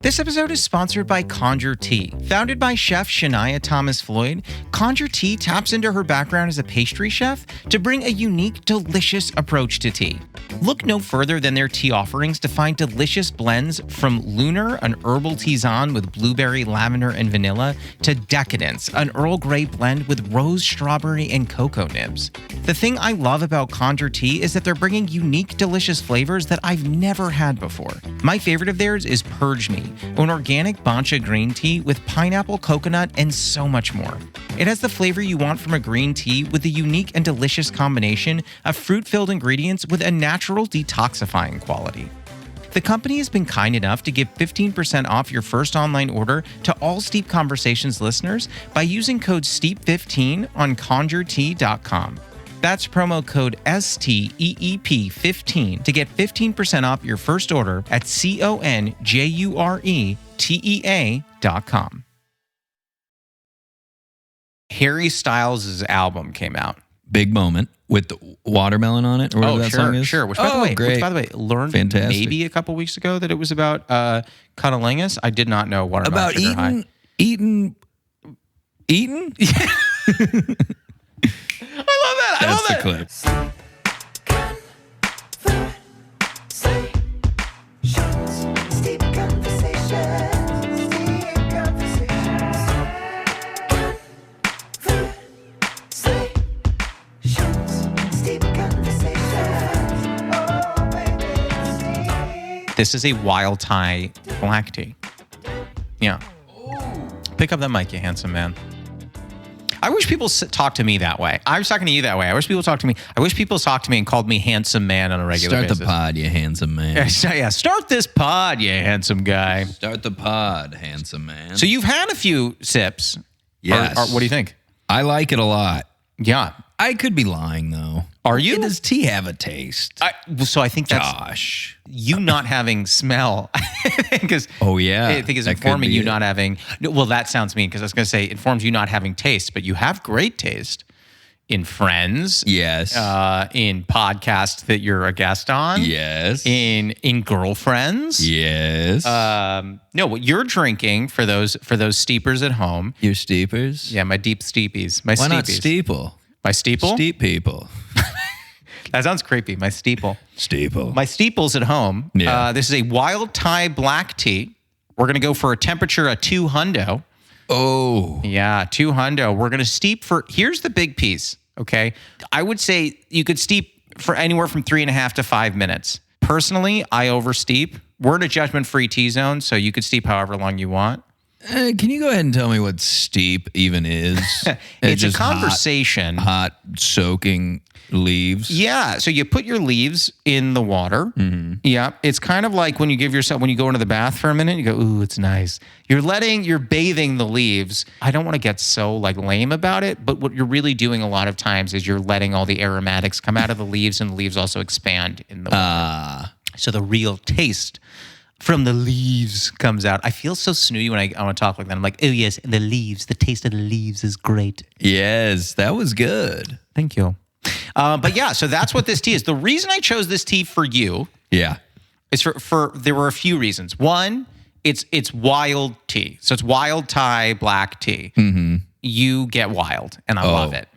This episode is sponsored by Conjure Tea. Founded by chef Shania Thomas Floyd, Conjure Tea taps into her background as a pastry chef to bring a unique, delicious approach to tea. Look no further than their tea offerings to find delicious blends from Lunar, an herbal tisane with blueberry, lavender, and vanilla, to Decadence, an Earl Grey blend with rose, strawberry, and cocoa nibs. The thing I love about Conjure Tea is that they're bringing unique, delicious flavors that I've never had before. My favorite of theirs is Purge Me, an organic bancha green tea with pineapple, coconut, and so much more. It has the flavor you want from a green tea with the unique and delicious combination of fruit-filled ingredients with a natural detoxifying quality. The company has been kind enough to give 15% off your first online order to all Steep Conversations listeners by using code STEEP15 on conjuretea.com. That's promo code STEEP15 to get 15% off your first order at conjuretea.com. Harry Styles' album came out. Big moment with the watermelon on it, or whatever that song is. Sure. Which, by the way, learned maybe a couple weeks ago that it was about cunnilingus. I did not know watermelon about sugar high. eating. I love that. That's the clip. This is a wild Thai black tea. Yeah. Pick up that mic, you handsome man. I wish people talk to me that way. I was talking to you that way. I wish people talked to me. I wish people talked to me and called me handsome man on a regular basis. Start the pod, you handsome man. Yeah, start this pod, you handsome guy. Start the pod, handsome man. So you've had a few sips. Yes. What do you think? I like it a lot. Yeah. I could be lying, though. Are you? Does tea have a taste? So I think that's Josh. You not having smell. Because I think is informing you not having. Well, that sounds mean because I was going to say informs you not having taste, but you have great taste in Friends. Yes. In podcasts that you're a guest on. Yes. In Girlfriends. Yes. No, what you're drinking for those steepers at home. Your steepers? Yeah, my deep steepies. My Why steepies. not steeple? My steeple? Steep people. That sounds creepy. My steeple. Steeple. My steeple's at home. Yeah. This is a wild Thai black tea. We're going to go for a temperature of 2 hundo. Oh. Yeah, 2 hundo. We're going to steep for, here's the big piece, okay? I would say you could steep for anywhere from 3.5 to 5 minutes. Personally, I oversteep. We're in a judgment-free tea zone, so you could steep however long you want. Can you go ahead and tell me what steep even is? It's a conversation. Hot soaking leaves. Yeah. So you put your leaves in the water. Mm-hmm. Yeah. It's kind of like when you go into the bath for a minute, you go, ooh, it's nice. You're bathing the leaves. I don't want to get so lame about it, but what you're really doing a lot of times is you're letting all the aromatics come out of the leaves, and the leaves also expand in the water. So the real taste from the leaves comes out. I feel so snooty when I want to talk like that. I'm like, oh yes, the leaves. The taste of the leaves is great. Yes, that was good. Thank you. But yeah, so that's what this tea is. The reason I chose this tea for you, is for there were a few reasons. One, it's wild tea, so it's wild Thai black tea. Mm-hmm. You get wild, and I love it.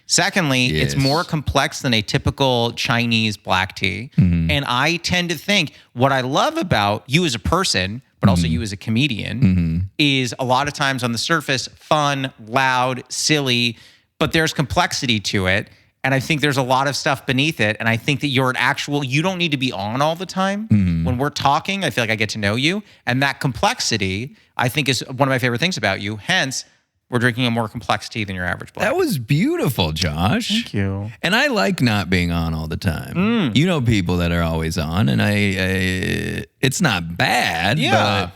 Secondly, It's more complex than a typical Chinese black tea. Mm-hmm. And I tend to think what I love about you as a person, but also you as a comedian, is a lot of times on the surface, fun, loud, silly, but there's complexity to it. And I think there's a lot of stuff beneath it. And I think that you don't need to be on all the time. Mm-hmm. When we're talking, I feel like I get to know you. And that complexity, I think, is one of my favorite things about you. Hence, we're drinking a more complex tea than your average black. That was beautiful, Josh. Thank you. And I like not being on all the time. You know people that are always on, and it's not bad, but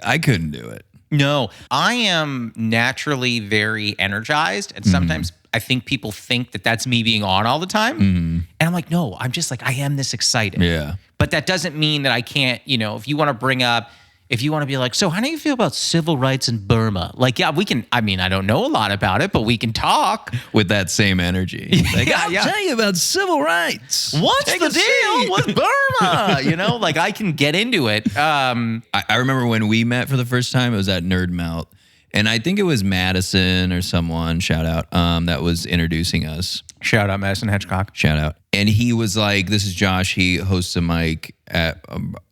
I couldn't do it. No, I am naturally very energized, and sometimes I think people think that that's me being on all the time. And I'm like, no, I'm just like, I am this excited. Yeah. But that doesn't mean that I can't, if you want to bring up if you want to be like, so how do you feel about civil rights in Burma? Like, yeah, we can, I mean, I don't know a lot about it, but we can talk. With that same energy. Like, I'll tell you about civil rights. What's the deal with Burma? You know, like I can get into it. I remember when we met for the first time, it was at Nerd Melt. And I think it was Madison or someone, shout out, that was introducing us. Shout out Madison Hedgecock. Shout out. And he was like, this is Josh. He hosts a mic at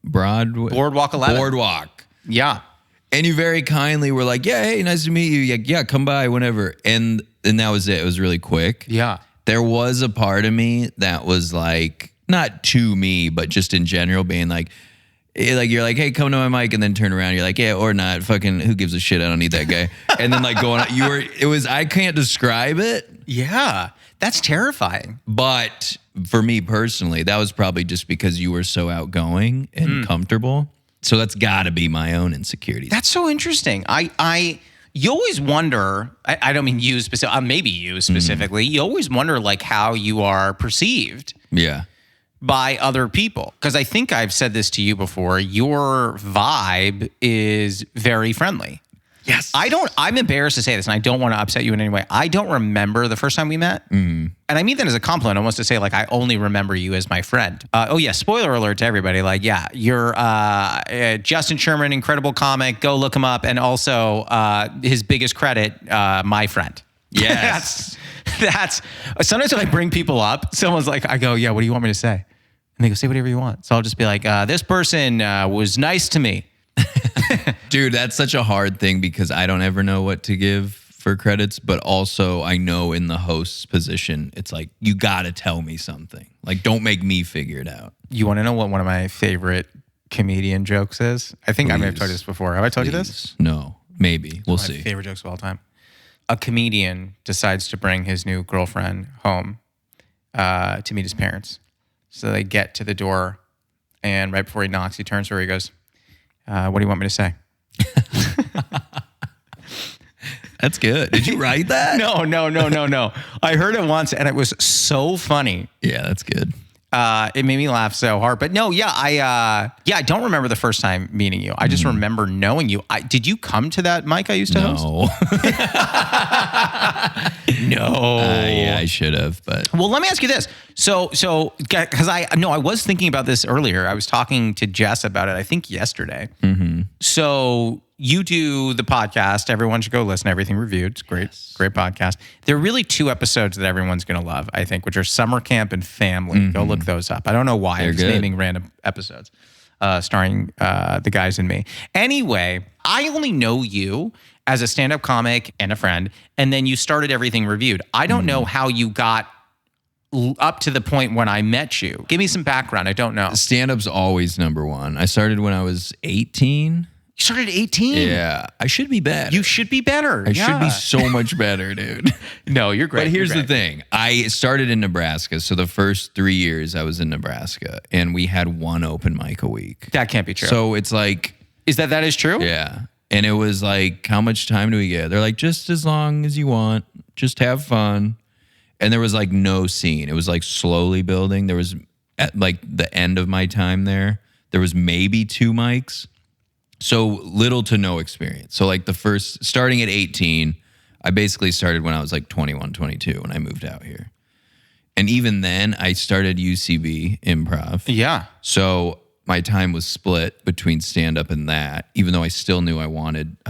Boardwalk 11. Boardwalk. Yeah. And you very kindly were like, yeah, hey, nice to meet you. Yeah, come by whenever. And that was it. It was really quick. Yeah. There was a part of me that was like, not to me, but just in general being like you're like, hey, come to my mic, and then turn around. You're like, yeah, or not. Fucking, who gives a shit? I don't need that guy. And then like going, I can't describe it. Yeah. That's terrifying. But for me personally, that was probably just because you were so outgoing and comfortable. So that's got to be my own insecurities. That's so interesting. You always wonder, I don't mean you specifically, maybe you specifically, you always wonder like how you are perceived. Yeah. By other people. Because I think I've said this to you before, your vibe is very friendly. Yes. I'm embarrassed to say this, and I don't want to upset you in any way. I don't remember the first time we met. And I mean that as a compliment, almost to say, like, I only remember you as my friend. Oh, yeah, spoiler alert to everybody. Like, yeah, you're Justin Sherman, incredible comic. Go look him up. And also, his biggest credit, my friend. Yes. That's sometimes when I bring people up, someone's like, I go, yeah, what do you want me to say? And they go, say whatever you want. So I'll just be like, this person was nice to me. Dude, that's such a hard thing because I don't ever know what to give for credits, but also I know in the host's position, it's like, you got to tell me something. Like, don't make me figure it out. You want to know what one of my favorite comedian jokes is? I think I may have told you this before. Have I told you this? No, maybe. We'll see. My favorite jokes of all time. A comedian decides to bring his new girlfriend home to meet his parents. So they get to the door, and right before he knocks, he turns to her, he goes, what do you want me to say? That's good. Did you write that? No. I heard it once, and it was so funny. Yeah, that's good. It made me laugh so hard. But no, yeah, I don't remember the first time meeting you. I just remember knowing you. Did you come to that mic I used to host? No. Yeah, I should have. But well, let me ask you this. So, because I was thinking about this earlier. I was talking to Jess about it, I think yesterday. So you do the podcast. Everyone should go listen to Everything Reviewed. It's great, great podcast. There are really two episodes that everyone's going to love, I think, which are Summer Camp and Family. Go look those up. I don't know why. I'm just naming random episodes starring the guys and me. Anyway, I only know you as a stand-up comic and a friend, and then you started Everything Reviewed. I don't know how you got up to the point when I met you. Give me some background. I don't know. Stand-up's always number one. I started when I was 18. You started at 18? Yeah. I should be better. You should be better. I should be so much better, dude. No, you're great. But here's the thing. I started in Nebraska. So the first 3 years I was in Nebraska, and we had one open mic a week. That can't be true. So it's like... Is that is true? Yeah. And it was like, how much time do we get? They're like, just as long as you want. Just have fun. And there was like no scene. It was like slowly building. There was, at like the end of my time there was maybe 2 mics. So little to no experience. So like starting at 18, I basically started when I was like 21, 22 when I moved out here. And even then I started UCB improv. Yeah. So my time was split between stand-up and that, even though I still knew I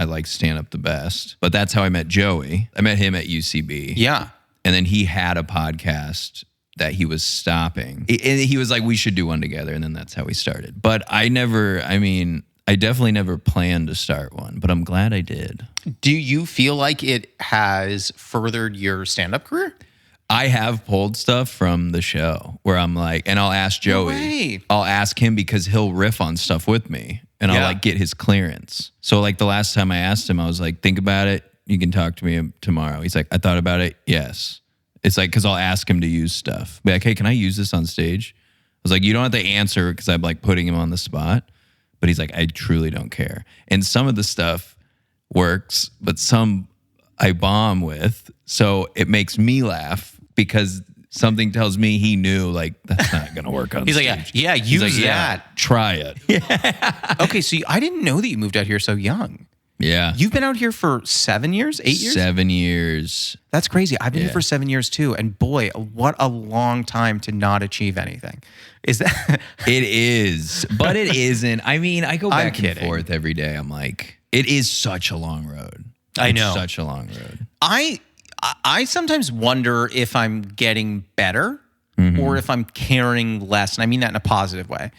liked stand-up the best. But that's how I met Joey. I met him at UCB. Yeah. And then he had a podcast that he was stopping. And he was like, we should do one together. And then that's how we started. But I definitely never planned to start one, but I'm glad I did. Do you feel like it has furthered your stand-up career? I have pulled stuff from the show where I'm like, and I'll ask Joey. I'll ask him because he'll riff on stuff with me, and I'll like get his clearance. So like the last time I asked him, I was like, think about it. You can talk to me tomorrow. He's like, I thought about it. Yes. It's like, because I'll ask him to use stuff. Be like, hey, can I use this on stage? I was like, you don't have to answer because I'm like putting him on the spot. But he's like, I truly don't care. And some of the stuff works, but some I bomb with. So it makes me laugh because something tells me he knew like that's not going to work on He's stage. like, yeah, use that. Yeah, try it. Yeah. Okay, so I didn't know that you moved out here so young. Yeah. You've been out here for 7 years, 8 years? 7 years. That's crazy. I've been here for 7 years too. And boy, what a long time to not achieve anything. Is that? It is, but it isn't. I mean, I go back and forth every day. I'm like, it is such a long road. I know. It's such a long road. I sometimes wonder if I'm getting better or if I'm caring less. And I mean that in a positive way.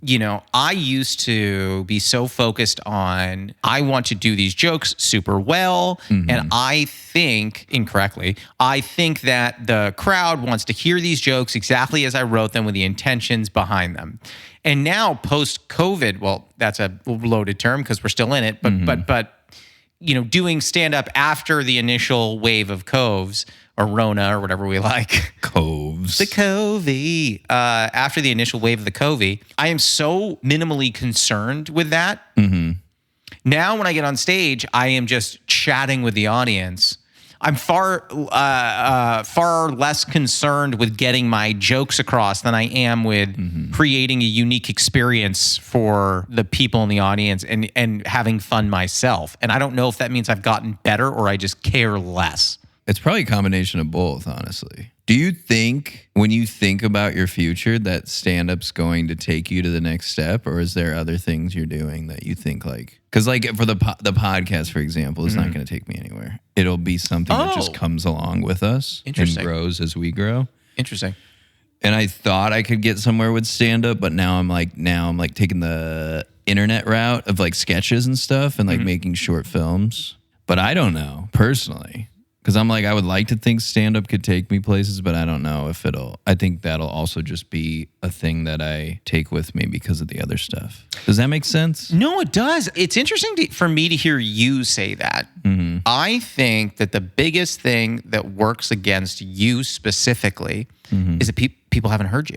You know, I used to be so focused on, I want to do these jokes super well. And I think, incorrectly, I think that the crowd wants to hear these jokes exactly as I wrote them with the intentions behind them. And now post-COVID, well, that's a loaded term because we're still in it, but you know, doing stand-up after the initial wave of coves or Rona or whatever we like. Coves. The Covey. After the initial wave of the Covey, I am so minimally concerned with that. Now when I get on stage, I am just chatting with the audience. I'm far less concerned with getting my jokes across than I am with creating a unique experience for the people in the audience and having fun myself. And I don't know if that means I've gotten better or I just care less. It's probably a combination of both, honestly. Do you think when you think about your future that stand-up's going to take you to the next step, or is there other things you're doing that you think like, because like for the podcast, for example, is not going to take me anywhere. It'll be something that just comes along with us and grows as we grow. Interesting. And I thought I could get somewhere with stand-up, but now I'm like taking the internet route of like sketches and stuff and like making short films. But I don't know personally. Because I'm like, I would like to think stand-up could take me places, but I don't know if I think that'll also just be a thing that I take with me because of the other stuff. Does that make sense? No, it does. It's interesting for me to hear you say that. I think that the biggest thing that works against you specifically is that people haven't heard you.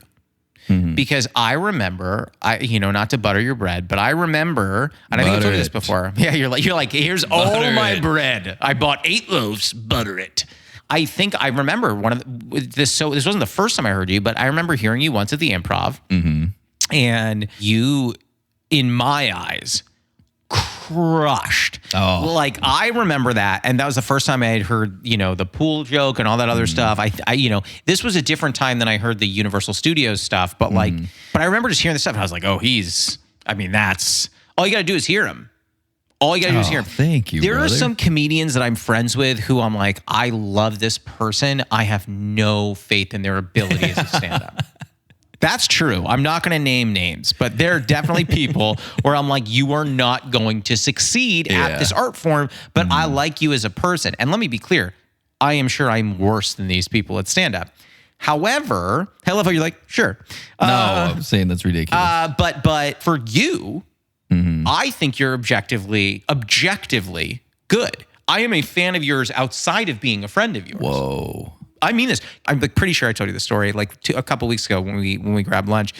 Because I remember, not to butter your bread, but I remember, and I think I've told you this before. Yeah, you're like, here's all my bread. I bought 8 loaves, butter it. I think I remember this. So this wasn't the first time I heard you, but I remember hearing you once at the Improv, and you, in my eyes, crushed. Like I remember that, and that was the first time I had heard, the pool joke and all that other stuff. I this was a different time than I heard the Universal Studios stuff, but but I remember just hearing this stuff and I was like, that's all you got to do is hear him. All you got to do is hear him. Thank you. There are some comedians that I'm friends with who I'm like, I love this person. I have no faith in their ability as a stand-up. That's true. I'm not going to name names, but there are definitely people where I'm like, you are not going to succeed at this art form, but I like you as a person. And let me be clear. I am sure I'm worse than these people at stand-up. However, I love how you're like, sure. No, I'm saying that's ridiculous. But for you, I think you're objectively good. I am a fan of yours outside of being a friend of yours. Whoa. I mean this. I'm pretty sure I told you the story like a couple weeks ago when we grabbed lunch.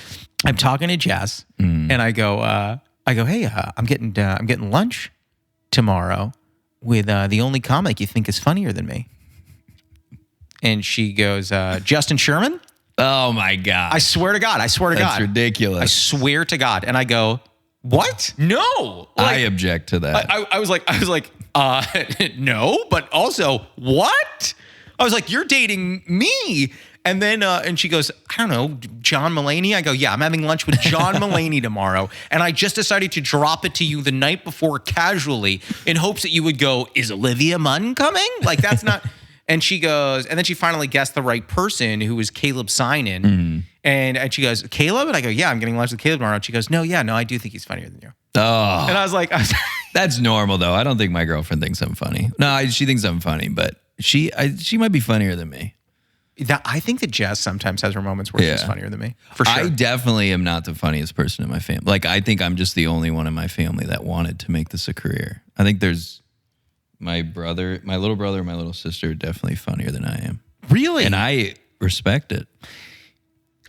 I'm talking to Jess and I go, hey, I'm getting lunch tomorrow with the only comic you think is funnier than me. And she goes, Justin Sherman. Oh my God! I swear to God. That's ridiculous. I swear to God. And I go, what? No. I object to that. I was like, no, but also what? I was like, you're dating me. And then, and she goes, I don't know, John Mulaney. I go, yeah, I'm having lunch with John Mulaney tomorrow. And I just decided to drop it to you the night before casually in hopes that you would go, is Olivia Munn coming? Like, that's not. And she goes, and then she finally guessed the right person, who was Caleb Sinan. And she goes, Caleb? And I go, yeah, I'm getting lunch with Caleb tomorrow. And she goes, no, I do think he's funnier than you. Oh. And I was like, that's normal though. I don't think my girlfriend thinks I'm funny. No, she thinks I'm funny, but she might be funnier than me. I think that Jess sometimes has her moments where she's funnier than me. For sure. I definitely am not the funniest person in my family. Like, I think I'm just the only one in my family that wanted to make this a career. I think there's my little brother, and my little sister are definitely funnier than I am. Really? And I respect it.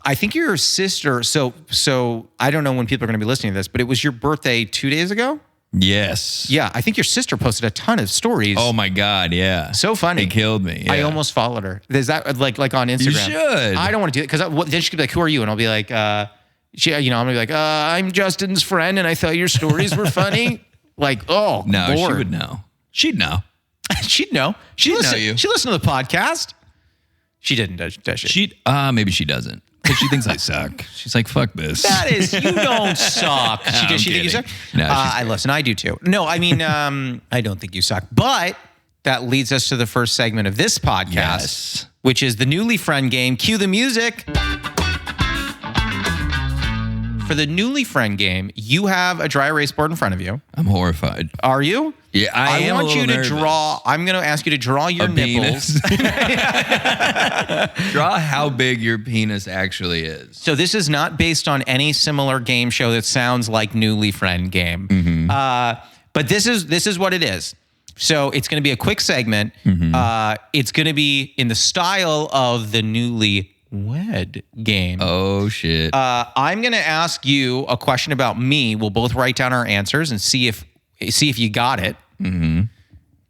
I think your sister, so I don't know when people are going to be listening to this, but it was your birthday 2 days ago? Yes. Yeah, I think your sister posted a ton of stories. Oh my God, yeah. So funny. It killed me. Yeah. I almost followed her. Is that like on Instagram? You should. I don't want to do it because then she could be like, "Who are you?" And I'll be like, I'm gonna be like, "I'm Justin's friend, and I thought your stories were funny." Like, oh no, Lord. she would know. She'd know. She'd know. She'd know you. She listened to the podcast. She didn't, does she? Maybe she doesn't. Because she thinks I suck. She's like, fuck this. That is, you don't suck. She think you suck? No, I listen, I do too. No, I mean, I don't think you suck. But that leads us to the first segment of this podcast, which is the Newly Friend game. Cue the music. For the Newly Friend game, you have a dry erase board in front of you. I'm horrified. Are you? Yeah, I am. want you to nervous. draw. I'm going to ask you to draw your nipples. Draw how big your penis actually is. So this is not based on any similar game show that sounds like Newly Friend game. Mm-hmm. But this is what it is. So it's going to be a quick segment. Mm-hmm. It's going to be in the style of the Newly Wed game. Oh shit. I'm going to ask you a question about me. We'll both write down our answers and see if you got it. Mm-hmm.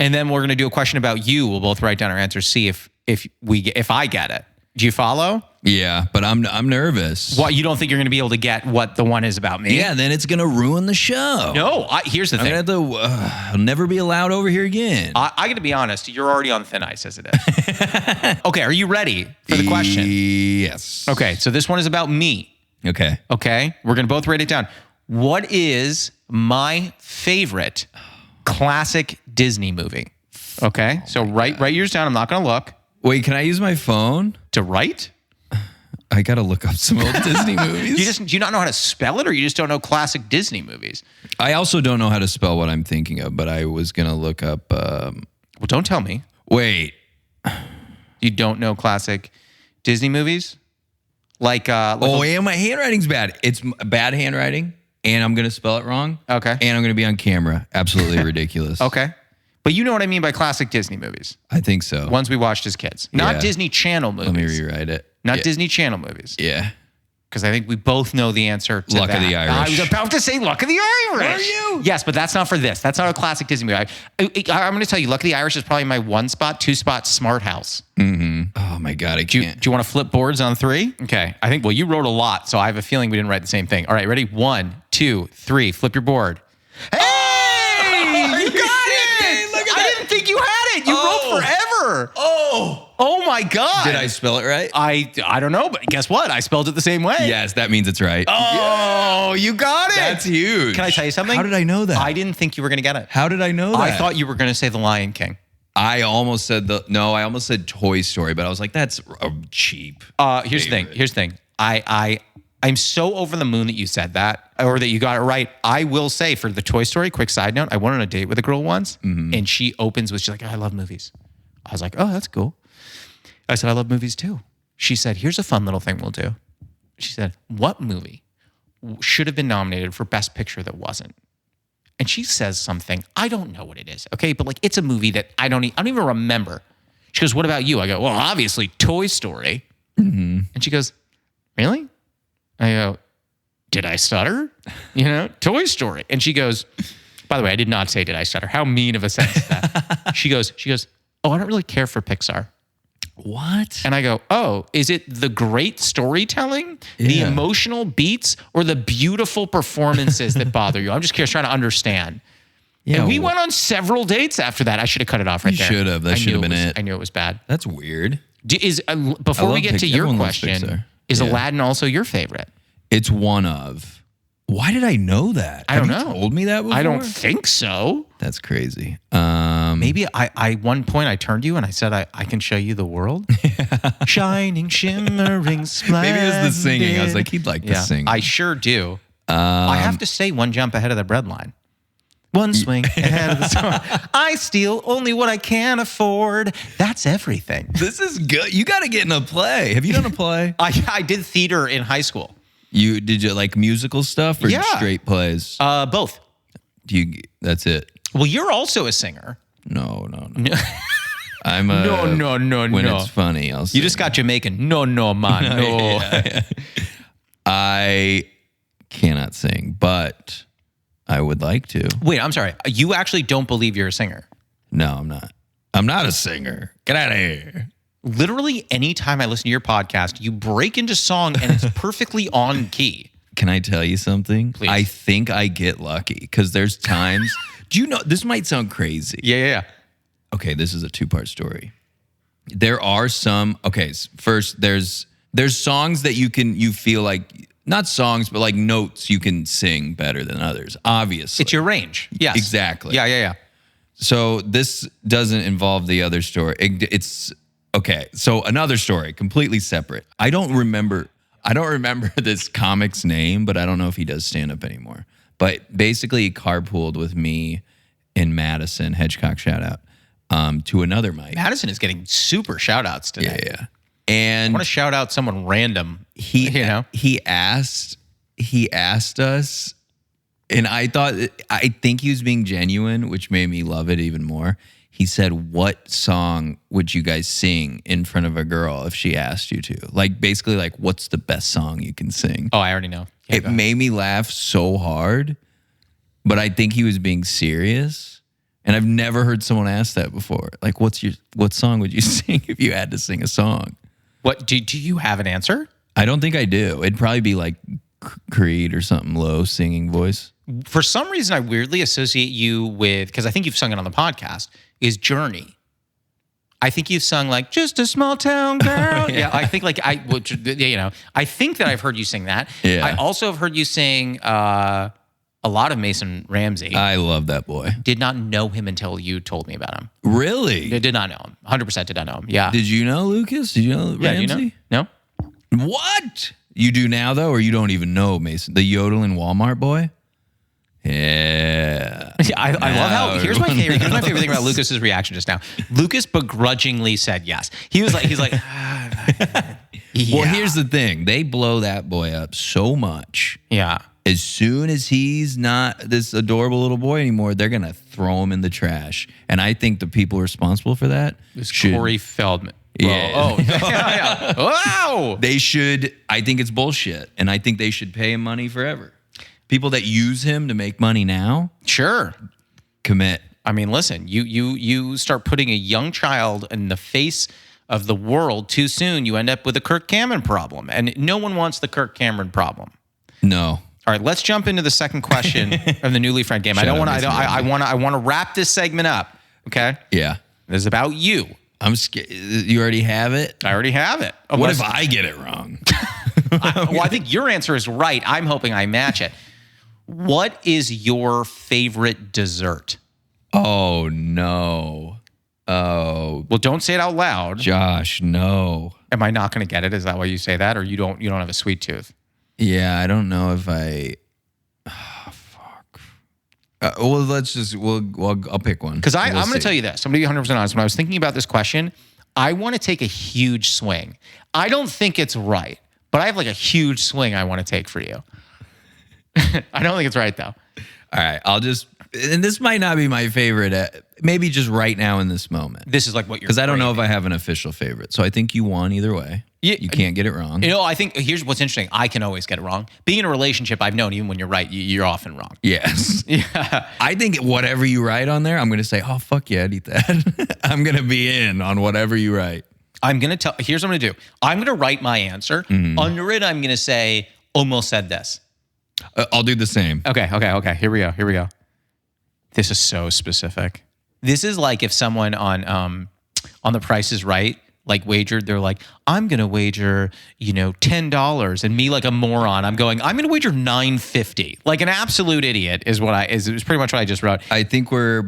And then we're going to do a question about you. We'll both write down our answers, see if I get it. Do you follow? Yeah, but I'm nervous. What, you don't think you're going to be able to get what the one is about me? Yeah, then it's going to ruin the show. No, here's the thing. I'll never be allowed over here again. I got to be honest. You're already on thin ice as it is. Okay, are you ready for the question? Yes. Okay, so this one is about me. Okay. Okay, we're going to both write it down. What is my favorite classic Disney movie? Okay, so write yours down. I'm not going to look. Wait, can I use my phone To write? I got to look up some old Disney movies. Do you not know how to spell it, or you just don't know classic Disney movies? I also don't know how to spell what I'm thinking of, but I was going to look up. Well, don't tell me. Wait. You don't know classic Disney movies? Like yeah, my handwriting's bad. It's bad handwriting, and I'm going to spell it wrong. Okay. And I'm going to be on camera. Absolutely ridiculous. Okay. But you know what I mean by classic Disney movies. I think so. Ones we watched as kids. Not Yeah. Disney Channel movies. Let me rewrite it. Not Yeah. Disney Channel movies. Yeah. Because I think we both know the answer to Luck of that. the Irish. I was about to say Luck of the Irish. Are you? Yes, but that's not for this. That's not a classic Disney movie. I'm going to tell you, Luck of the Irish is probably my 1-spot, 2-spot Smart House. Mm-hmm. Oh my God, I can't. Do you want to flip boards on 3? Okay. I think, well, you wrote a lot, so I have a feeling we didn't write the same thing. All right, ready? 1, 2, 3. Flip your board. Hey! You got it! Look at I that. didn't think you had it. You wrote forever. Oh my God. Did I spell it right? I don't know, but guess what? I spelled it the same way. Yes, that means it's right. Oh, you got it. That's huge. Can I tell you something? How did I know that? I didn't think you were going to get it. How did I know that? I thought you were going to say The Lion King. I almost said I almost said Toy Story, but I was like, that's cheap. Here's the thing. I'm so over the moon that you said that, or that you got it right. I will say, for the Toy Story, quick side note, I went on a date with a girl once, and she opens with, she's like, I love movies. I was like, oh, that's cool. I said, I love movies too. She said, here's a fun little thing we'll do. She said, what movie should have been nominated for Best Picture that wasn't? And she says something, I don't know what it is, okay? But like, it's a movie that I don't even remember. She goes, what about you? I go, well, obviously Toy Story. Mm-hmm. And she goes, really? I go, did I stutter? Toy Story. And she goes, by the way, I did not say did I stutter. How mean of a sentence is that? She goes, oh, I don't really care for Pixar. What? And I go, oh, is it the great storytelling, the Yeah. emotional beats, or the beautiful performances that bother you? I'm just curious, trying to understand. Yeah, And we went on several dates after that. I should have cut it off right You there. should have. That I should knew have been was- it. I knew it was bad. That's weird. Before we love get to Pixar. your Everyone loves question, Pixar. is Yeah. Aladdin also your favorite? It's one of. Why did I know that? I don't Have know. you told me that before? I don't think so. That's crazy. Maybe I one point I turned to you and I said, I can show you the world. Shining, shimmering, splendid. Maybe it was the singing. I was like, he'd like to sing. I sure do. I have to say one jump ahead of the bread line. One swing ahead of the store. I steal only what I can afford. That's everything. This is good. You got to get in a play. Have you done a play? I did theater in high school. Did you like musical stuff or Yeah. straight plays? Both. That's it. Well, you're also a singer. No. I'm a No. when it's funny, I'll sing. You just got Jamaican. No, man. No. I cannot sing, but I would like to. Wait, I'm sorry. You actually don't believe you're a singer? No, I'm not. I'm not a singer. Get out of here. Literally, anytime I listen to your podcast, you break into song and it's perfectly on key. Can I tell you something? Please. I think I get lucky because there's times. Do you know, this might sound crazy. Yeah. Okay, this is a 2-part story. There are some, first there's songs that you feel like, not songs, but like notes you can sing better than others, obviously. It's your range. Yes. Exactly. Yeah. So this doesn't involve the other story. It's, okay, so another story, completely separate. I don't remember this comic's name, but I don't know if he does stand-up anymore. But basically, he carpooled with me in Madison, Hedgecock shout out, to another mic. Madison is getting super shout-outs today. Yeah. And I want to shout out someone random. He asked us, and I think he was being genuine, which made me love it even more. He said, "What song would you guys sing in front of a girl if she asked you to?" Like, basically, like, what's the best song you can sing? Oh, I already know. Yeah, it made me laugh so hard, but I think he was being serious. And I've never heard someone ask that before. Like, what song would you sing if you had to sing a song? What do you have an answer? I don't think I do. It'd probably be like Creed or something, low singing voice. For some reason, I weirdly associate you with, because I think you've sung it on the podcast, is Journey. I think you've sung like "Just a Small Town Girl." Yeah, I think I think that I've heard you sing that. Yeah. I also have heard you sing a lot of Mason Ramsey. I love that boy. Did not know him until you told me about him. Really? I did not know him. 100% did not know him. Yeah. Did you know Lucas? Did you know Ramsey? Yeah, you know? No. What? You do now though, or you don't even know Mason? The yodeling Walmart boy? Yeah. I love how, here's my favorite thing about Lucas's reaction just now. Lucas begrudgingly said yes. He's like, yeah. Well, here's the thing. They blow that boy up so much. Yeah. As soon as he's not this adorable little boy anymore, they're going to throw him in the trash. And I think the people responsible for that should... Corey Feldman. Yeah. Oh, yeah. Wow. They should... I think it's bullshit. And I think they should pay him money forever. People that use him to make money now... Sure. Commit. I mean, listen, you start putting a young child in the face of the world too soon, you end up with a Kirk Cameron problem. And no one wants the Kirk Cameron problem. No. All right, let's jump into the second question of the Newly Friend game. I want to wrap this segment up. Okay. Yeah. This is about you. I'm scared. You already have it? I already have it. What if I get it wrong? I think your answer is right. I'm hoping I match it. What is your favorite dessert? Oh, no. Oh. Well, don't say it out loud. Josh, no. Am I not going to get it? Is that why you say that? Or you don't have a sweet tooth? Yeah, I don't know if I... Oh, fuck. I'll pick one. Because I'm going to tell you this. I'm going to be 100% honest. When I was thinking about this question, I want to take a huge swing. I don't think it's right, but I have like a huge swing I want to take for you. I don't think it's right, though. All right, and this might not be my favorite, maybe just right now in this moment. This is like what you're... Because I don't know if I have an official favorite. So I think you won either way. You can't get it wrong. I think here's what's interesting. I can always get it wrong. Being in a relationship, I've known even when you're right, you're often wrong. Yes. Yeah. I think whatever you write on there, I'm going to say, oh, fuck yeah, I'd eat that. I'm going to be in on whatever you write. Here's what I'm going to do. I'm going to write my answer. Under it, I'm going to say, almost said this. I'll do the same. Okay. Here we go. This is so specific. This is like if someone on The Price is Right, like wagered, they're like, I'm going to wager, $10. And me like a moron, I'm going to wager $9.50. Like an absolute idiot is pretty much what I just wrote. I think we're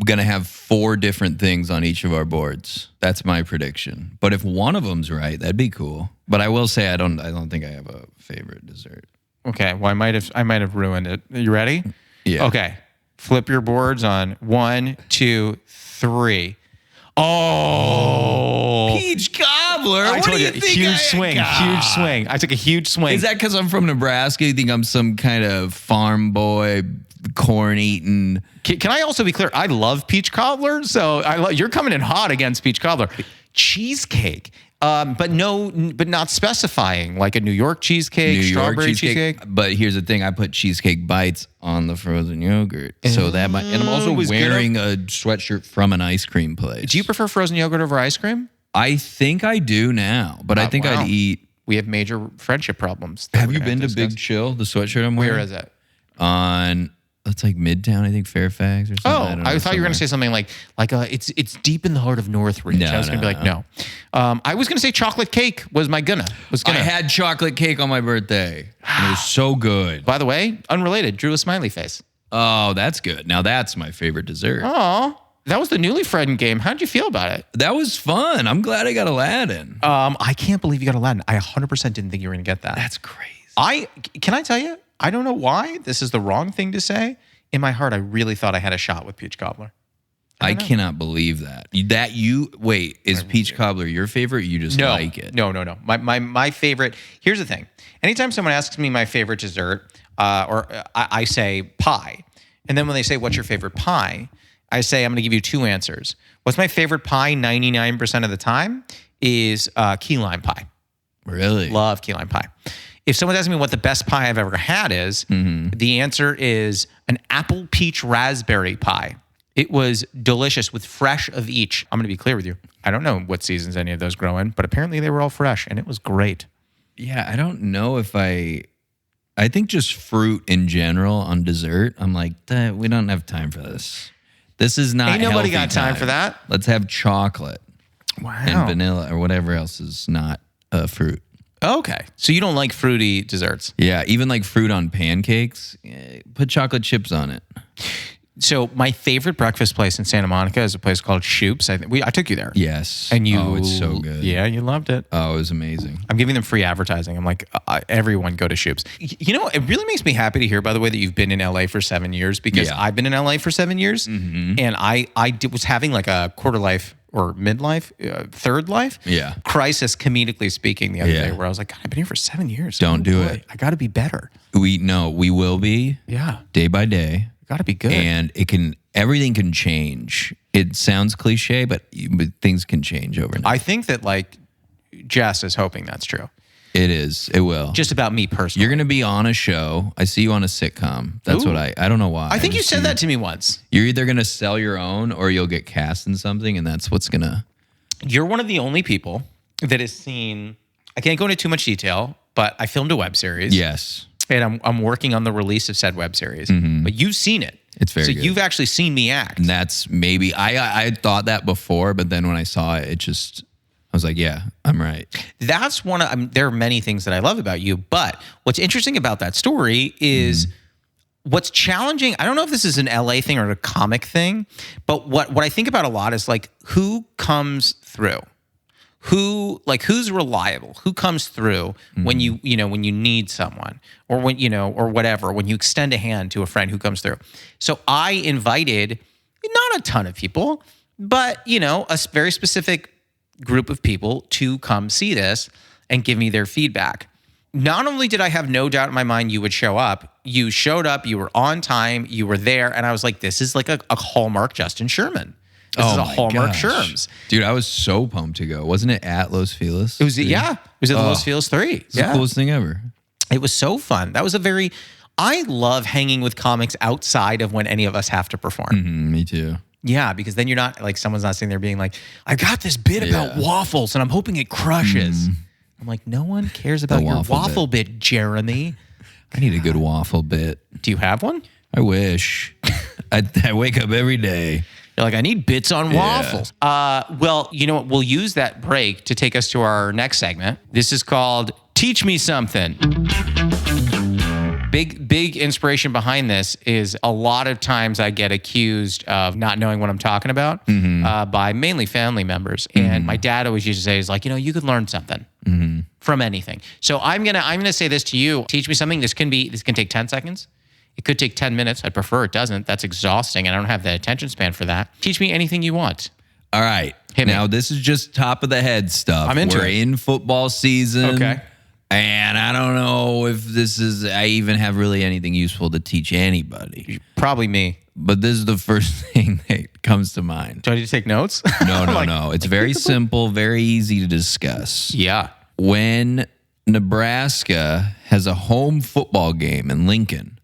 going to have 4 different things on each of our boards. That's my prediction. But if one of them's right, that'd be cool. But I will say I don't think I have a favorite dessert. Okay, well I might have ruined it. You ready? Yeah. Okay. Flip your boards on 1, 2, 3. Oh, peach cobbler! I what told do you, think? Huge swing. I took a huge swing. Is that because I'm from Nebraska? You think I'm some kind of farm boy, corn eating? Can I also be clear? I love peach cobbler, so you're coming in hot against peach cobbler. Cheesecake. But not specifying like a New York cheesecake, strawberry cheesecake. But here's the thing: I put cheesecake bites on the frozen yogurt, so that might. And I'm also wearing a sweatshirt from an ice cream place. Do you prefer frozen yogurt over ice cream? I think I do now, but I think I'd eat. We have major friendship problems. Have you been to Big Chill? The sweatshirt I'm wearing. Where is it? It's like Midtown, I think Fairfax or something. I thought you were going to say something like it's deep in the heart of Northridge. No, I was going to be like, no. I was going to say chocolate cake was my gonna. I had chocolate cake on my birthday. And it was so good. By the way, unrelated, drew a smiley face. Oh, that's good. Now that's my favorite dessert. Oh, that was the newly friend game. How'd you feel about it? That was fun. I'm glad I got Aladdin. I can't believe you got Aladdin. I 100% didn't think you were going to get that. That's crazy. Can I tell you? I don't know why this is the wrong thing to say. In my heart, I really thought I had a shot with peach cobbler. I cannot believe that. Wait, is peach cobbler your favorite? Or you just like it? No. My favorite. Here's the thing. Anytime someone asks me my favorite dessert, I say pie, and then when they say what's your favorite pie, I say I'm going to give you two answers. What's my favorite pie? 99% of the time is key lime pie. Really? Love key lime pie. If someone asks me what the best pie I've ever had is, the answer is an apple peach raspberry pie. It was delicious with fresh of each. I'm going to be clear with you. I don't know what seasons any of those grow in, but apparently they were all fresh, and it was great. Yeah, I don't know if I think just fruit in general on dessert, I'm like, we don't have time for this. This is not Ain't nobody got time for that. Let's have chocolate and vanilla or whatever else is not fruit. Okay. So you don't like fruity desserts? Yeah, even like fruit on pancakes, put chocolate chips on it. So my favorite breakfast place in Santa Monica is a place called Shoop's. I took you there. Yes. And it's so good. Yeah, you loved it. Oh, it was amazing. I'm giving them free advertising. I'm like, everyone go to Shoop's. You know, it really makes me happy to hear, by the way, that you've been in LA for 7 years, because I've been in LA for 7 years, and I was having like a quarter life or midlife, third life crisis, comedically speaking, the other day, where I was like, God, I've been here for 7 years. Don't do it. I got to be better. We will be. Yeah. Day by day. Got to be good. And everything can change. It sounds cliche, but things can change overnight. I think that like Jess is hoping that's true. It is. It will. Just about me personally. You're going to be on a show. I see you on a sitcom. That's what I don't know why. I think you said that to me once. You're either going to sell your own or you'll get cast in something, and that's what's going to. You're one of the only people that has seen, I can't go into too much detail, but I filmed a web series. Yes. And I'm working on the release of said web series. But you've seen it. It's very good. So you've actually seen me act. And that's maybe, I thought that before, but then when I saw it, I was like, yeah, I'm right. That's there are many things that I love about you, but what's interesting about that story is what's challenging. I don't know if this is an LA thing or a comic thing, but what I think about a lot is like, who comes through? Who's reliable? Who comes through when you need someone, or or whatever, when you extend a hand to a friend who comes through. So I invited not a ton of people, but a very specific group of people to come see this and give me their feedback. Not only did I have no doubt in my mind you would show up, you showed up, you were on time, you were there, and I was like, this is like a Hallmark Justin Sherman. This is a Hallmark Sherms. Dude, I was so pumped to go. Wasn't it at Los Feliz? It was, It was at the Los Feliz 3. It's the coolest thing ever. It was so fun. That was I love hanging with comics outside of when any of us have to perform. Me too. Yeah, because then you're not, like, someone's not sitting there being like, I got this bit about waffles and I'm hoping it crushes. I'm like, no one cares about your waffle bit, Jeremy. I need a good waffle bit. Do you have one? I wish. I wake up every day. You're like, I need bits on waffles. Well, you know what? We'll use that break to take us to our next segment. This is called Teach Me Something. Big inspiration behind this is a lot of times I get accused of not knowing what I'm talking about by mainly family members. And my dad always used to say, like, you could learn something from anything. So I'm gonna say this to you. Teach me something. This can take 10 seconds. It could take 10 minutes. I'd prefer it doesn't. That's exhausting, and I don't have the attention span for that. Teach me anything you want. All right. Now, this is just top of the head stuff. I'm into it. We're in football season. Okay. And I don't know if I even have really anything useful to teach anybody. Probably me. But this is the first thing that comes to mind. Do I need to take notes? No. It's very simple, very easy to discuss. Yeah. When Nebraska has a home football game in Lincoln.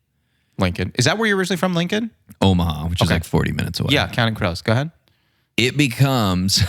Is that where you're originally from, Lincoln? Omaha, which is like 40 minutes away. Yeah, Counting Crows. Go ahead. It becomes...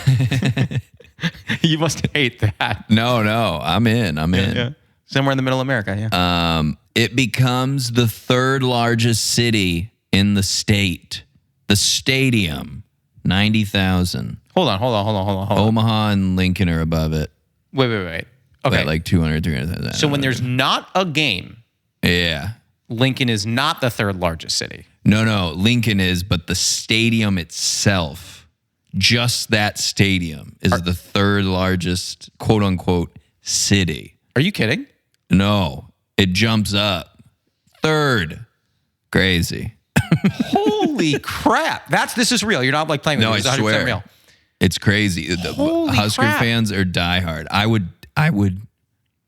You must hate that. No, I'm in. Yeah. Somewhere in the middle of America, yeah. It becomes the third largest city in the state. The stadium, 90,000. Hold on. Omaha and Lincoln are above it. Wait. Okay. At like 200, 300,000. So when there's not a game, yeah, Lincoln is not the third largest city. No, Lincoln is, but the stadium itself, just that stadium, is the third largest, quote unquote, city. Are you kidding? No, it jumps up. Third. Crazy. Holy crap. This is real. You're not like playing with me. No, I swear. Real. It's crazy. Holy Husker crap. fans are diehard. I would,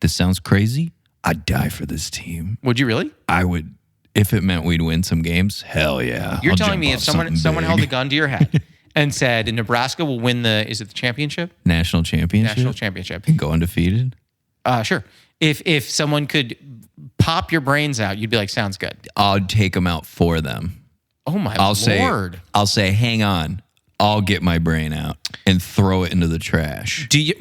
this sounds crazy. I'd die for this team. Would you really? I would, if it meant we'd win some games, hell yeah. You're telling me if someone held a gun to your head and said Nebraska will win is it the championship? National championship. And go undefeated? Sure. If someone could pop your brains out, you'd be like, sounds good. I'll take them out for them. Oh my Lord. I'll say, hang on. I'll get my brain out and throw it into the trash. Do you?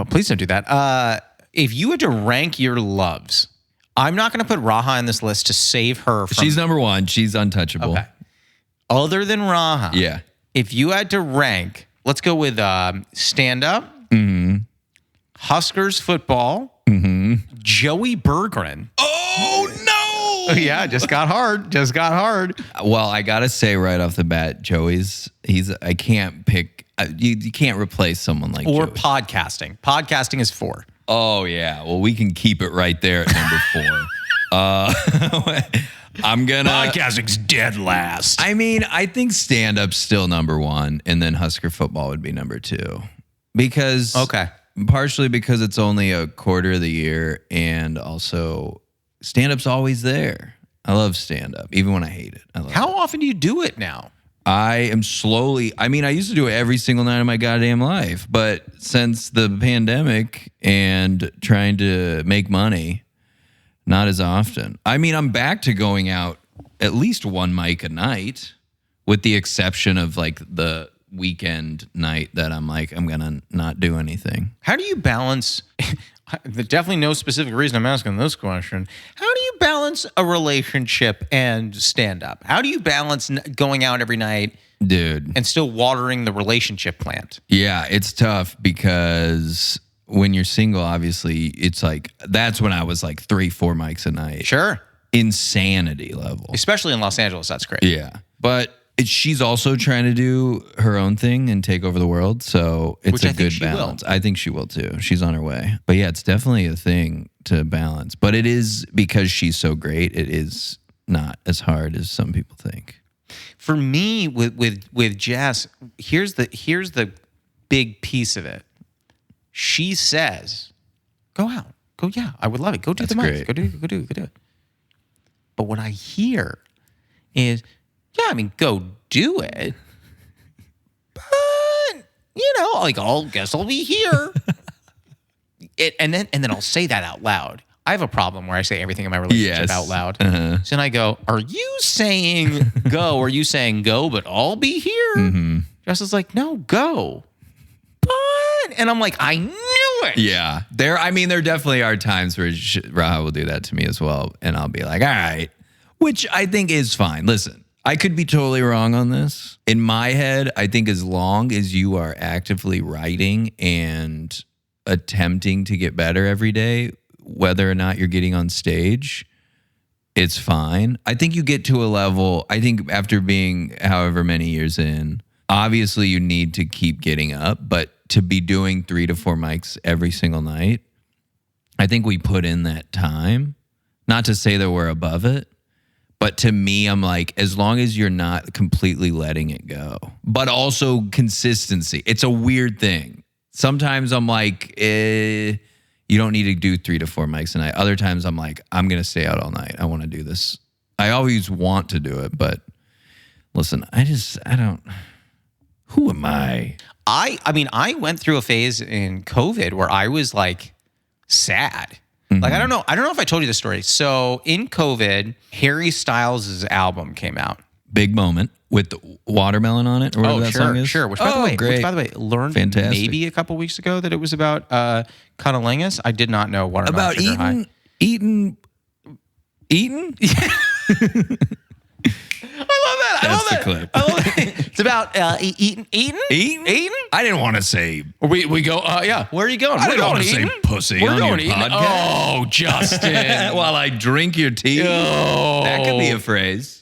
Please don't do that. If you had to rank your loves, I'm not going to put Raha in this list to save her from... She's number one. She's untouchable. Okay. Other than Raha, yeah. If you had to rank, let's go with stand-up, Huskers football, Joey Berggren. Oh, no! Yeah, just got hard. Well, I got to say right off the bat, I can't pick... You can't replace someone like Or Joey. podcasting. Podcasting is 4. Oh, yeah. Well, we can keep it right there at number 4. I'm going to... Podcasting's dead last. I mean, I think stand-up's still number 1, and then Husker football would be number 2. Because... Okay. Partially because it's only a quarter of the year, and also stand-up's always there. I love stand-up, even when I hate it. How often do you do it now? I am slowly... I mean, I used to do it every single night of my goddamn life, but since the pandemic and trying to make money, not as often. I mean, I'm back to going out at least one mic a night, with the exception of like the weekend night that I'm like, I'm gonna not do anything. How do you balance... There's definitely no specific reason I'm asking this question. How do you balance a relationship and stand-up? How do you balance going out every night, dude, and still watering the relationship plant? Yeah, it's tough because when you're single, obviously, it's like, that's when I was like 3-4 mics a night. Sure. Insanity level. Especially in Los Angeles, that's great. Yeah. But she's also trying to do her own thing and take over the world, so it's a good balance. I think she will too. She's on her way. But yeah, it's definitely a thing to balance. But it is, because she's so great, it is not as hard as some people think. For me, with Jess, here's the big piece of it. She says, "Go out, go. Yeah, I would love it. Go do the mics. Go do it." But what I hear is, yeah, I mean, go do it. But, like, I'll guess I'll be here. And then I'll say that out loud. I have a problem where I say everything in my relationship out loud. So then I go, are you saying go? Or are you saying go, but I'll be here? Jess is like, no, go. But, and I'm like, I knew it. Yeah. There definitely are times where Raha will do that to me as well. And I'll be like, all right. Which I think is fine. Listen. I could be totally wrong on this. In my head, I think as long as you are actively writing and attempting to get better every day, whether or not you're getting on stage, it's fine. I think you get to a level, I think after being however many years in, obviously you need to keep getting up, but to be doing 3 to 4 mics every single night, I think we put in that time. Not to say that we're above it, but to me, I'm like, as long as you're not completely letting it go, but also consistency. It's a weird thing. Sometimes I'm like, you don't need to do 3 to 4 mics a night. Other times I'm like, I'm going to stay out all night. I want to do this. I always want to do it, but listen, I don't, who am I? I mean, I went through a phase in COVID where I was like sad. Like, I don't know if I told you this story. So in COVID, Harry Styles' album came out. Big moment with the watermelon on it, or whatever that song is. Sure. Which, by the way, learned maybe a couple weeks ago that it was about cunnilingus. I did not know watermelon sugar high. Eating? I love that. The clip. I love it. It's about eating. I didn't want to say. We go. Yeah. Where are you going? I didn't want to say pussy on your podcast. Oh, Justin. While I drink your tea. Oh. That could be a phrase.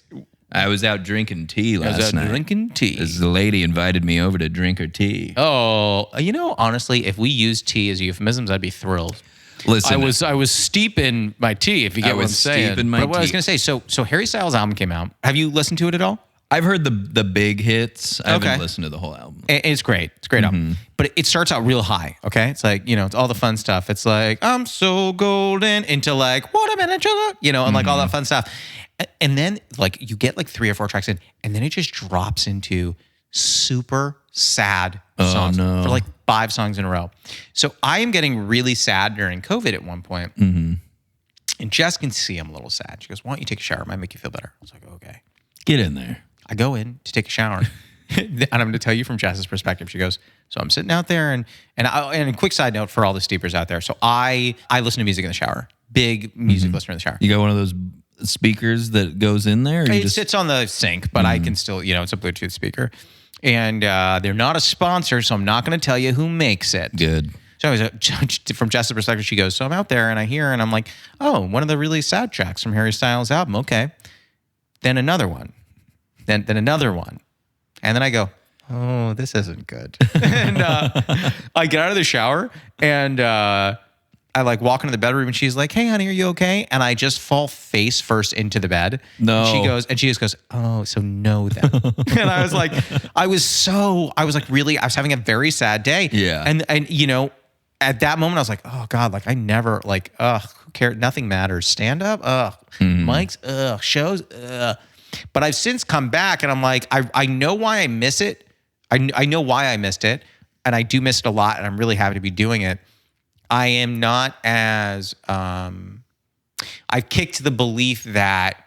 I was out drinking tea last night. Drinking tea. This lady invited me over to drink her tea. Oh, honestly, if we used tea as euphemisms, I'd be thrilled. Listen, I was steeping my tea, if you get what I'm saying. But what I was going to say, so Harry Styles' album came out. Have you listened to it at all? I've heard the big hits. I haven't listened to the whole album. It's great. It's a great album. But it starts out real high, okay? It's like, it's all the fun stuff. It's like, I'm so golden, into like, what a minute, sugar, and like all that fun stuff. And then like you get like 3 or 4 tracks in, and then it just drops into super sad songs for like 5 songs in a row. So I am getting really sad during COVID at one point. And Jess can see I'm a little sad. She goes, why don't you take a shower? It might make you feel better. I was like, okay. Get in there. I go in to take a shower. And I'm going to tell you from Jess's perspective. She goes, so I'm sitting out there and a quick side note for all the steepers out there. So I listen to music in the shower. Big music listener in the shower. You got one of those speakers that goes in there? It sits on the sink, but I can still, it's a Bluetooth speaker. And they're not a sponsor, so I'm not going to tell you who makes it. Good. So from Jess's perspective, she goes, so I'm out there and I hear, and I'm like, oh, one of the really sad tracks from Harry Styles' album. Okay. Then another one. Then another one. And then I go, oh, this isn't good. And I get out of the shower and I like walk into the bedroom and she's like, hey, honey, are you okay? And I just fall face first into the bed. No. And she just goes, oh, so no then. And I was like, I was having a very sad day. Yeah. And at that moment I was like, oh God, like I never like, who cares? Nothing matters. Stand up. Mics. Shows. But I've since come back and I'm like, I know why I miss it. I know why I missed it. And I do miss it a lot. And I'm really happy to be doing it. I am not as, I've kicked the belief that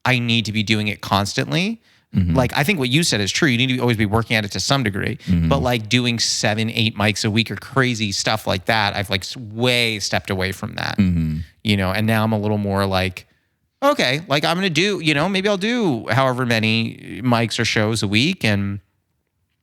I need to be doing it constantly. Like, I think what you said is true. You need to always be working at it to some degree. But like doing 7-8 mics a week or crazy stuff like that, I've like way stepped away from that, and now I'm a little more like, okay, like I'm going to do, maybe I'll do however many mics or shows a week and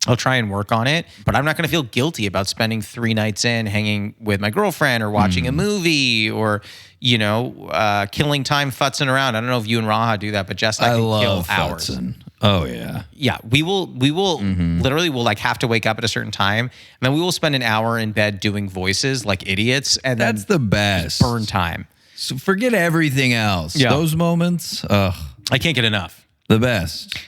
I'll try and work on it, but I'm not going to feel guilty about spending 3 nights in hanging with my girlfriend or watching a movie or, killing time futzing around. I don't know if you and Raha do that, but Jess and I can kill hours. Futzing. Oh yeah. Yeah. We will literally we'll like have to wake up at a certain time and then we will spend an hour in bed doing voices like idiots. And that's the best. Burn time. So forget everything else. Yeah. Those moments. I can't get enough. The best.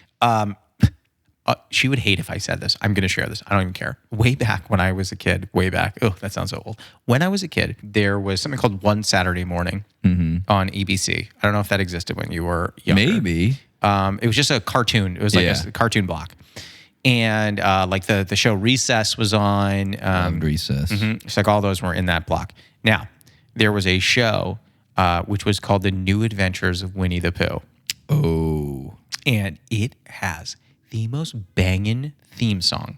She would hate if I said this. I'm going to share this. I don't even care. Way back when I was a kid, that sounds so old. When I was a kid, there was something called One Saturday Morning on ABC. I don't know if that existed when you were younger. Maybe. It was just a cartoon. It was like a cartoon block. And like the show Recess was on. Recess. It's like all those were in that block. Now, there was a show which was called The New Adventures of Winnie the Pooh. Oh. And it has the most banging theme song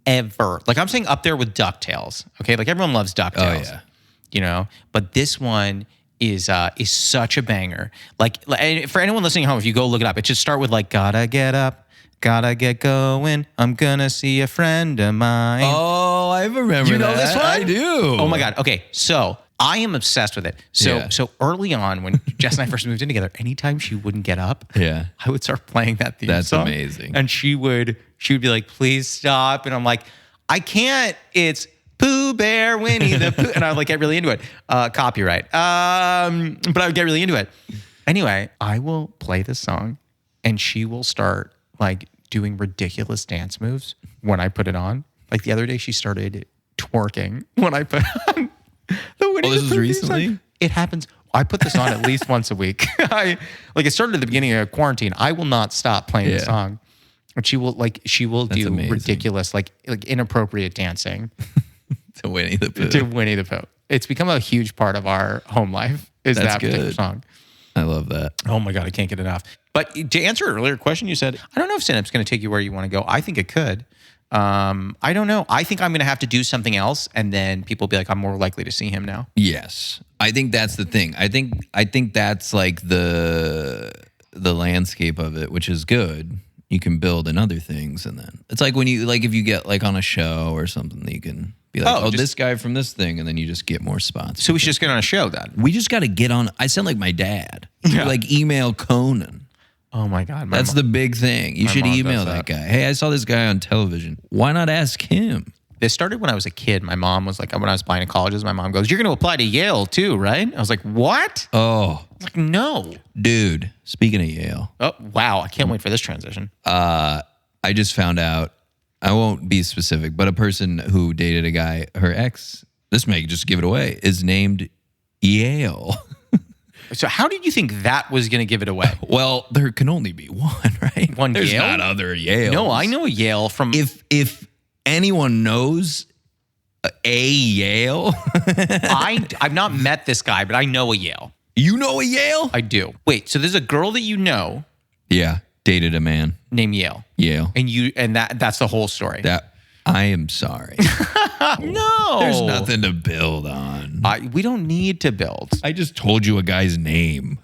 ever. Like I'm saying up there with DuckTales. Okay, like everyone loves DuckTales. Oh yeah. But this one is such a banger. Like for anyone listening at home, if you go look it up, it should start with like gotta get up, gotta get going. I'm gonna see a friend of mine. Oh, I remember. You know this one? I do. Oh my God. Okay, so I am obsessed with it. So early on, when Jess and I first moved in together, anytime she wouldn't get up, I would start playing that theme song. That's amazing. And she would be like, please stop. And I'm like, I can't. It's Pooh Bear, Winnie the Pooh. And I would like get really into it. Copyright. But I would get really into it. Anyway, I will play this song and she will start like doing ridiculous dance moves when I put it on. Like the other day, she started twerking when I put on the Winnie need this the was theme recently? song." It happens. I put this on at least once a week. It started at the beginning of quarantine. I will not stop playing the song. And she will do amazing. ridiculous, like inappropriate dancing To Winnie the Pooh. to Winnie the Pooh. It's become a huge part of our home life. Is That's that particular good. song? I love that. Oh my God, I can't get enough. But to answer an earlier question, you said, I don't know if stand-up's going to take you where you want to go. I think it could. I don't know. I think I'm going to have to do something else, and then people will be like, I'm more likely to see him now. Yes. I think that's the thing. I think that's like the landscape of it, which is good. You can build in other things, and then it's like when you if you get on a show or something, you can be like, this guy from this thing, and then you just get more spots. So we should just get on a show then. We just got to get on. I sound like my dad. Yeah. Email Conan. Oh my God. That's the big thing. You should email that guy. Hey, I saw this guy on television. Why not ask him? This started when I was a kid. My mom was like, when I was applying to colleges, my mom goes, "You're going to apply to Yale too, right?" I was like, "What?" Oh. I was like, "No." Dude, speaking of Yale. Oh, wow. I can't wait for this transition. I just found out, I won't be specific, but a person who dated a guy, her ex, this may just give it away, is named Yale. So how did you think that was going to give it away? Well, there can only be one, right? One There's Yale? not other Yales. No, I know a Yale from... If anyone knows a Yale, I've not met this guy, but I know a Yale. you know a Yale? I do. Wait, so there's a girl that you know Yeah, dated a man. named Yale. Yale. And that's the whole story. I am sorry. No. There's nothing to build on. We don't need to build. I just told you a guy's name.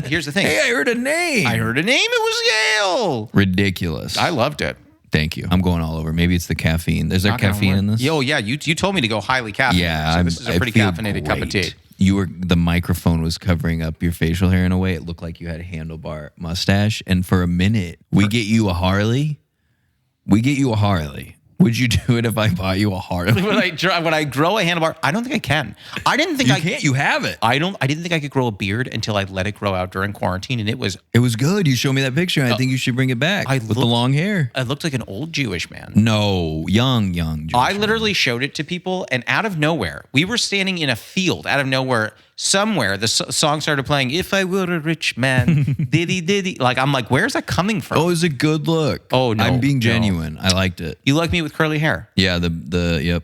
Here's the thing. Hey, I heard a name. I heard a name. It was Yale. Ridiculous. I loved it. Thank you. I'm going all over. Maybe it's the caffeine. Is there Not gonna caffeine work. in this? Yo, yeah. You told me to go highly caffeinated. Yeah. So this is a pretty caffeinated cup of tea. The microphone was covering up your facial hair in a way. It looked like you had a handlebar mustache. And for a minute, we get you a Harley. Would you do it if I bought you a Harley? When I grow a handlebar, I don't think I can. I didn't think You can't. You have it. I didn't think I could grow a beard until I let it grow out during quarantine, and it was good. You showed me that picture. I think you should bring it back with the long hair. I looked like an old Jewish man. No, young. Jewish I literally showed it to people, and out of nowhere, we were standing in a field. Out of nowhere, somewhere, the song started playing. If I were a rich man, diddy. I'm like, where's that coming from? Oh, it was a good look. Oh, no, I'm being no. genuine. I liked it. You like me with curly hair? Yeah. Yep.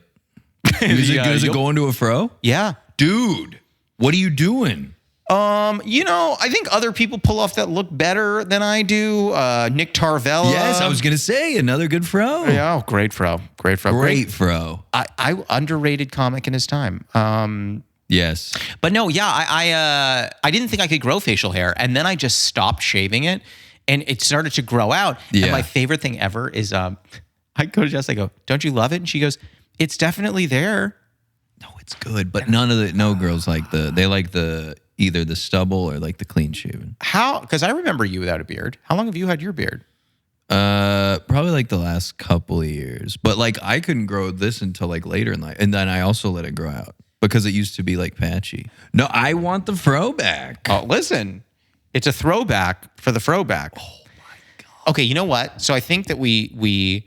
Is it going to a fro? Yeah. Dude, what are you doing? I think other people pull off that look better than I do. Nick Tarvella. Yes, I was gonna say another good fro. Yeah, great fro. Great fro. I underrated comic in his time. Yes. But no, yeah, I didn't think I could grow facial hair, and then I just stopped shaving it, and it started to grow out. Yeah. And my favorite thing ever is I go to Jess, I go, "Don't you love it?" And she goes, "It's definitely there." No, it's good, but no girls like they like either the stubble or like the clean shaven. How? Because I remember you without a beard. How long have you had your beard? Probably like the last couple of years, but I couldn't grow this until later in life, and then I also let it grow out because it used to be patchy. No, I want the fro back. Oh, listen, it's a throwback for the throwback. Oh my God. Okay, you know what? So I think that we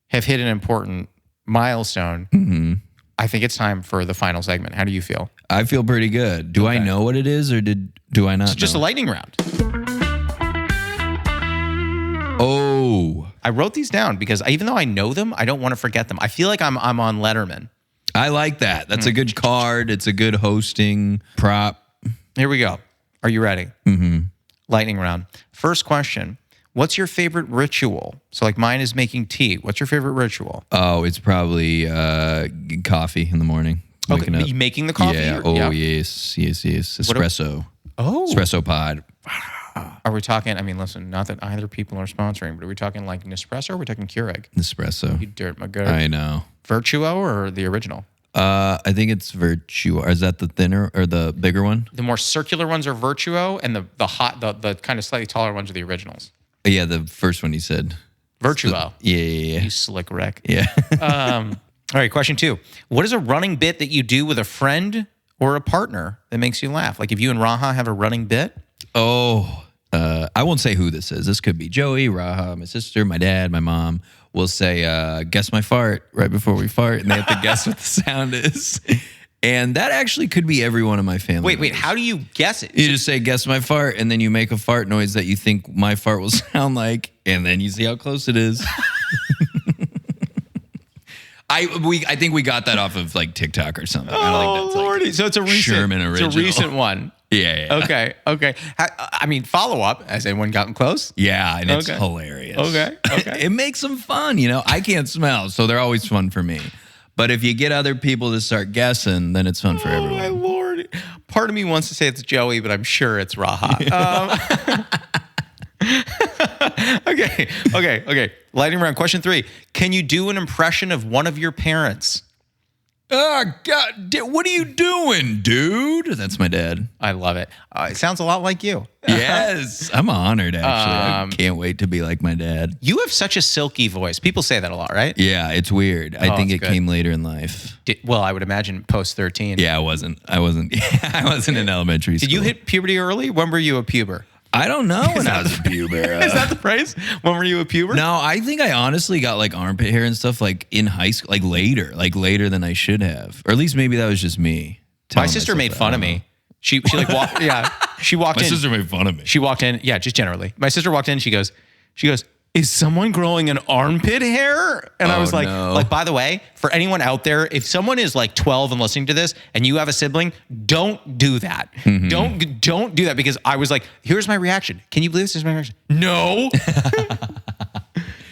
have hit an important milestone. Mm-hmm. I think it's time for the final segment. How do you feel? I feel pretty good. Do I know what it is, or do I not? It's just a lightning round. Oh, I wrote these down because even though I know them, I don't want to forget them. I feel like I'm on Letterman. I like that. That's a good card. It's a good hosting prop. Here we go. Are you ready? Mm-hmm. Lightning round. First question. What's your favorite ritual? So mine is making tea. What's your favorite ritual? Oh, it's probably coffee in the morning. Okay, you making the coffee? Yeah. Yes. Espresso. Espresso pod. Are we talking, listen, not that either people are sponsoring, but are we talking Nespresso or are we talking Keurig? Espresso. You dirt my good. I know. Virtuo or the original? I think it's Virtuo. Is that the thinner or the bigger one? The more circular ones are Virtuo, and the kind of slightly taller ones are the originals. Yeah, the first one you said. Virtuo. Yeah. You slick wreck. Yeah. All right, question 2. What is a running bit that you do with a friend or a partner that makes you laugh? If you and Raha have a running bit? Oh, I won't say who this is. This could be Joey, Raha, my sister, my dad, my mom. We'll say, guess my fart right before we fart, and they have to guess what the sound is. And that actually could be every one of my family. Wait, how do you guess it? You just say, guess my fart, and then you make a fart noise that you think my fart will sound like, and then you see how close it is. I think we got that off of like TikTok or something. Oh, Lordy. So it's a recent Sherman original. It's a recent one. Yeah. Okay. I mean, follow up. Has anyone gotten close? Yeah, and it's hilarious. Okay. It makes them fun, I can't smell, so they're always fun for me. But if you get other people to start guessing, then it's fun for everyone. Oh, my Lord. Part of me wants to say it's Joey, but I'm sure it's Raha. Okay. Lightning round. Question 3. Can you do an impression of one of your parents? Oh, God. What are you doing, dude? That's my dad. I love it. It sounds a lot like you. Yes. I'm honored, actually. I can't wait to be like my dad. You have such a silky voice. People say that a lot, right? Yeah, it's weird. I think it came later in life. Well, I would imagine post 13. Yeah, I wasn't in elementary school. Did you hit puberty early? When were you a puber? I don't know when I was a puber. Is that the phrase? When were you a puber? No, I think I honestly got like armpit hair and stuff like in high school, like later than I should have. Or at least maybe that was just me. My sister made fun of me. She like walked, she walked in. My sister made fun of me. She walked in, just generally. My sister walked in, she goes, is someone growing an armpit hair? And I was like, no. By the way, for anyone out there, if someone is like 12 and listening to this and you have a sibling, don't do that. Mm-hmm. Don't do that, because I was like, here's my reaction. Can you believe this is my reaction? No.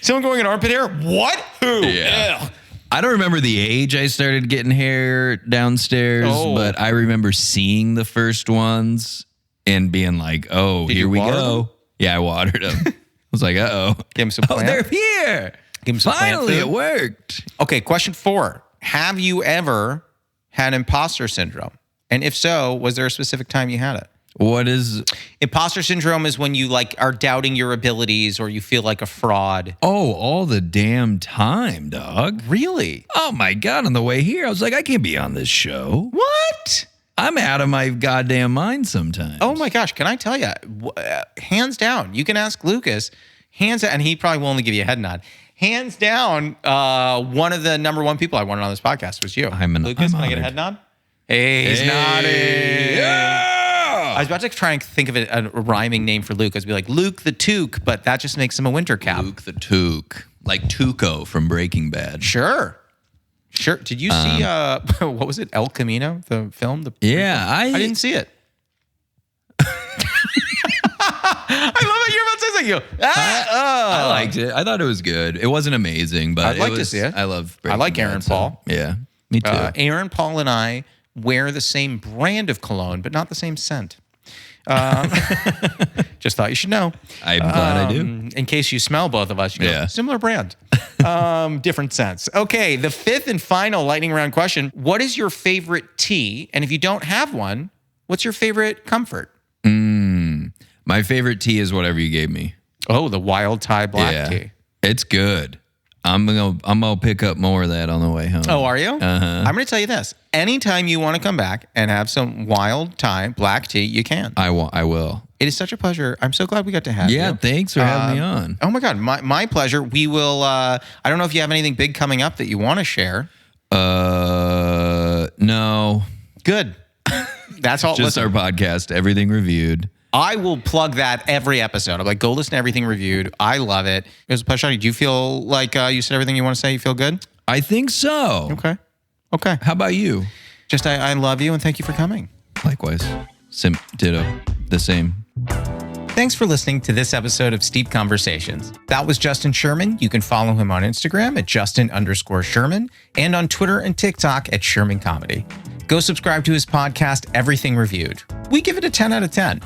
Someone growing an armpit hair? What? Who? Yeah. I don't remember the age I started getting hair downstairs, but I remember seeing the first ones and being like, here we go. Them? Yeah, I watered them. I was like, uh-oh. Give him some plant. They're here. Give him some Finally, plant food. It worked. Okay, question 4. Have you ever had imposter syndrome? And if so, was there a specific time you had it? What is... Imposter syndrome is when you like are doubting your abilities or you feel like a fraud. Oh, all the damn time, dog. Really? Oh, my God. On the way here, I was like, I can't be on this show. What? I'm out of my goddamn mind sometimes. Oh my gosh, can I tell you? Hands down, you can ask Lucas. Hands down, and he probably will only give you a head nod. Hands down, one of the number 1 people I wanted on this podcast was you. Lucas, can I get a head nod? Hey, he's nodding. Yeah! I was about to try and think of a rhyming name for Luke. I was be like Luke the Toque, but that just makes him a winter cap. Luke the Toque. Like Tuco from Breaking Bad. Sure. Did you see, what was it, El Camino, the film? Yeah. I didn't see it. I love it. You're about to say something. I liked it. I thought it was good. It wasn't amazing, but I'd like to see it. I love Breaking Bad, Aaron Paul. Yeah, me too. Aaron Paul and I wear the same brand of cologne, but not the same scent. Just thought you should know. I'm glad I do. In case you smell both of us, you go, similar brand. Different scents. Okay, the 5th and final lightning round question. What is your favorite tea? And if you don't have one, what's your favorite comfort? My favorite tea is whatever you gave me. Oh, the wild Thai black tea. It's good. I'm gonna pick up more of that on the way home. Oh, are you? Uh-huh. I'm gonna tell you this. Anytime you want to come back and have some wild Thai black tea, you can. I will. It is such a pleasure. I'm so glad we got to have you. Yeah, thanks for having me on. Oh my God, my pleasure. We will. I don't know if you have anything big coming up that you want to share. No. Good. That's all. Just our podcast, Everything Reviewed. I will plug that every episode. I'm like, go listen to Everything Reviewed. I love it. It was a pleasure. Do you feel like you said everything you want to say? You feel good? I think so. Okay. How about you? Just I love you and thank you for coming. Likewise. Ditto. The same. Thanks for listening to this episode of Steep Conversations. That was Justin Sherman. You can follow him on Instagram at Justin_Sherman and on Twitter and TikTok at Sherman Comedy. Go subscribe to his podcast, Everything Reviewed. We give it a 10 out of 10.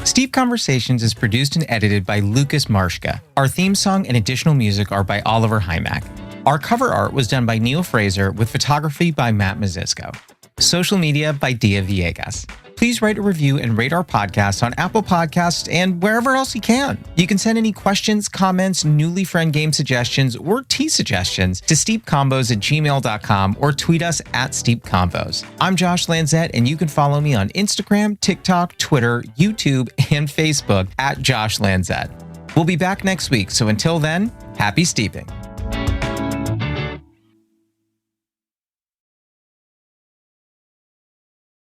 Steep Conversations is produced and edited by Lucas Marshka. Our theme song and additional music are by Oliver Hymack. Our cover art was done by Neil Fraser with photography by Matt Mazisco. Social media by Dia Villegas. Please write a review and rate our podcast on Apple Podcasts and wherever else you can. You can send any questions, comments, newly friend game suggestions, or tea suggestions to steepcombos@gmail.com or tweet us at steepcombos. I'm Josh Lanzette, and you can follow me on Instagram, TikTok, Twitter, YouTube, and Facebook at Josh Lanzette. We'll be back next week, so until then, happy steeping.